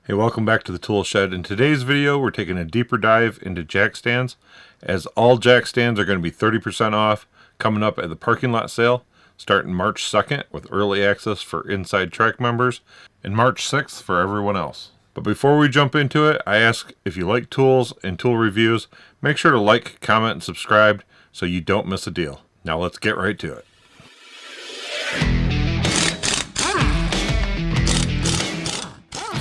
Hey, welcome back to the Tool Shed. In today's video, we're taking a deeper dive into jack stands, as all jack stands are going to be 30% off coming up at the parking lot sale, starting March 2nd with early access for Inside Track members, and March 6th for everyone else. But before we jump into it, I ask if you like tools and tool reviews, make sure to like, comment, and subscribe so you don't miss a deal. Now let's get right to it.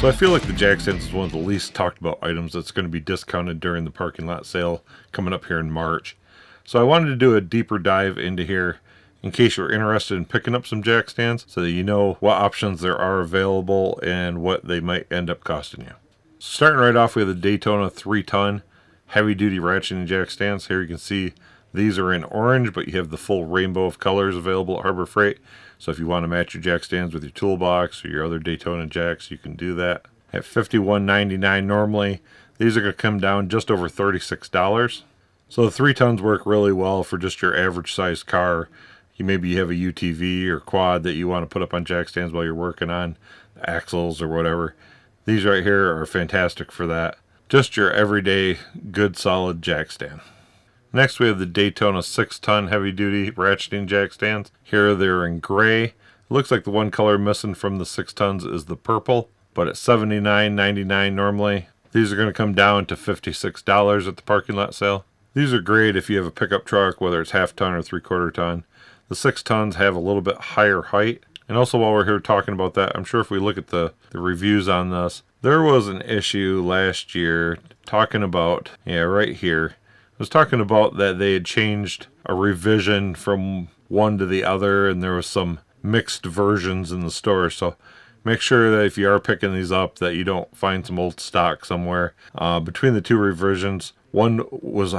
So I feel like the jack stands is one of the least talked about items that's going to be discounted during the parking lot sale coming up here in March. So I wanted to do a deeper dive into here in case you're interested in picking up some jack stands so that you know what options there are available and what they might end up costing you. So starting right off, we have the Daytona 3-ton heavy-duty ratcheting jack stands. Here you can see these are in orange, but you have the full rainbow of colors available at Harbor Freight. So if you want to match your jack stands with your toolbox or your other Daytona jacks, you can do that. At $51.99 normally, these are going to come down just over $36. So the 3 tons work really well for just your average size car. Maybe you have a UTV or quad that you want to put up on jack stands while you're working on the axles or whatever. These right here are fantastic for that. Just your everyday good solid jack stand. Next, we have the Daytona 6-ton heavy-duty ratcheting jack stands. Here they're in gray. It looks like the one color missing from the 6 tons is the purple, but at $79.99 normally. These are going to come down to $56 at the parking lot sale. These are great if you have a pickup truck, whether it's half-ton or 3/4 ton. The 6 tons have a little bit higher height. And also, while we're here talking about that, I'm sure if we look at the reviews on this, there was an issue last year talking about, right here. I was talking about that they had changed a revision from one to the other, and there was some mixed versions in the store. So make sure that if you are picking these up, that you don't find some old stock somewhere. Between the two revisions, one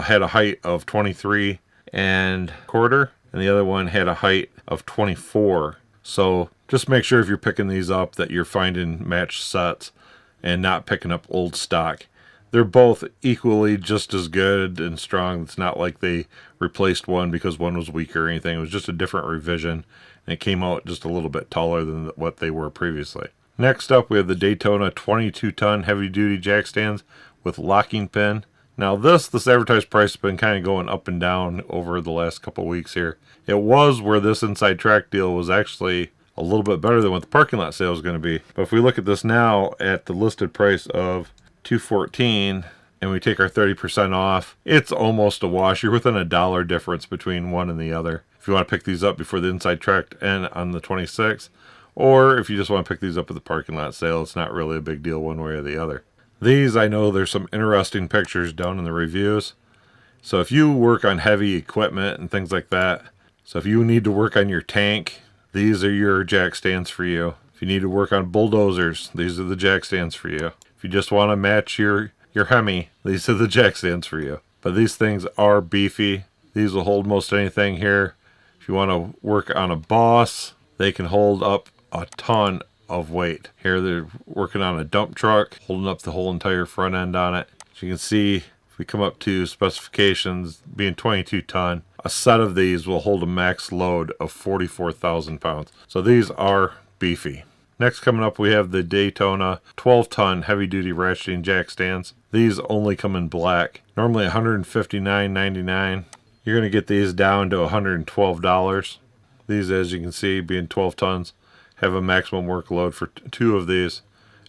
had a height of 23 and quarter, and the other one had a height of 24. So just make sure if you're picking these up that you're finding matched sets and not picking up old stock. They're both equally just as good and strong. It's not like they replaced one because one was weaker or anything. It was just a different revision, and it came out just a little bit taller than what they were previously. Next up, we have the Daytona 22-ton heavy-duty jack stands with locking pin. Now this advertised price has been kind of going up and down over the last couple weeks here. It was where this Inside Track deal was actually a little bit better than what the parking lot sale is going to be. But if we look at this now at the listed price of $214 and we take our 30% off, it's almost a wash. You're within $1 difference between one and the other. If you want to pick these up before the Inside Track end on the 26th, or if you just want to pick these up at the parking lot sale, it's not really a big deal one way or the other. These, I know there's some interesting pictures down in the reviews. So if you work on heavy equipment and things like that, so if you need to work on your tank, these are your jack stands for you. If you need to work on bulldozers, these are the jack stands for you. If you just want to match your Hemi, these are the jack stands for you. But these things are beefy. These will hold most anything here. If you want to work on a boss, they can hold up a ton of weight. Here they're working on a dump truck, holding up the whole entire front end on it. As you can see, if we come up to specifications, being 22-ton, a set of these will hold a max load of 44,000 pounds. So these are beefy. Next coming up, we have the Daytona 12-ton heavy-duty ratcheting jack stands. These only come in black. Normally $159.99. You're going to get these down to $112. These, as you can see, being 12 tons, have a maximum workload for 2 of these.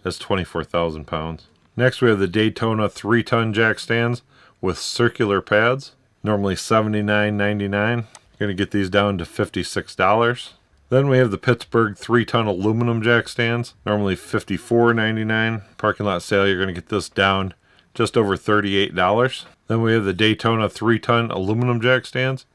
That's 24,000 pounds. Next, we have the Daytona 3-ton jack stands with circular pads. Normally $79.99. You're going to get these down to $56. Then we have the Pittsburgh 3-ton aluminum jack stands, normally $54.99. Parking lot sale, you're going to get this down just over $38. Then we have the Daytona 3-ton aluminum jack stands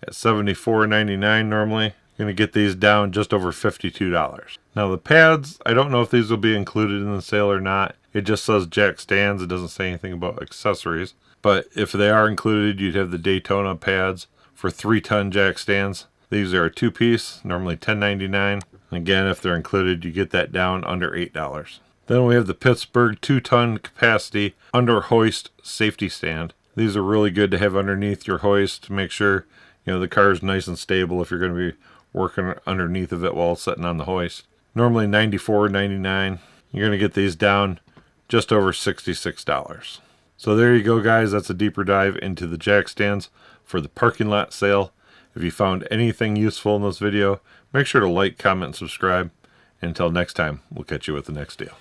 at $74.99 normally. You're going to get these down just over $52. Now the pads, I don't know if these will be included in the sale or not. It just says jack stands. It doesn't say anything about accessories. But if they are included, you'd have the Daytona pads for 3-ton jack stands. These are a 2-piece, normally $10.99. Again, if they're included, you get that down under $8. Then we have the Pittsburgh 2-ton capacity Underhoist safety stand. These are really good to have underneath your hoist to make sure the car is nice and stable if you're going to be working underneath of it while it's sitting on the hoist. Normally $94.99. You're going to get these down just over $66. So there you go, guys. That's a deeper dive into the jack stands for the parking lot sale. If you found anything useful in this video, make sure to like, comment, and subscribe. Until next time, we'll catch you with the next deal.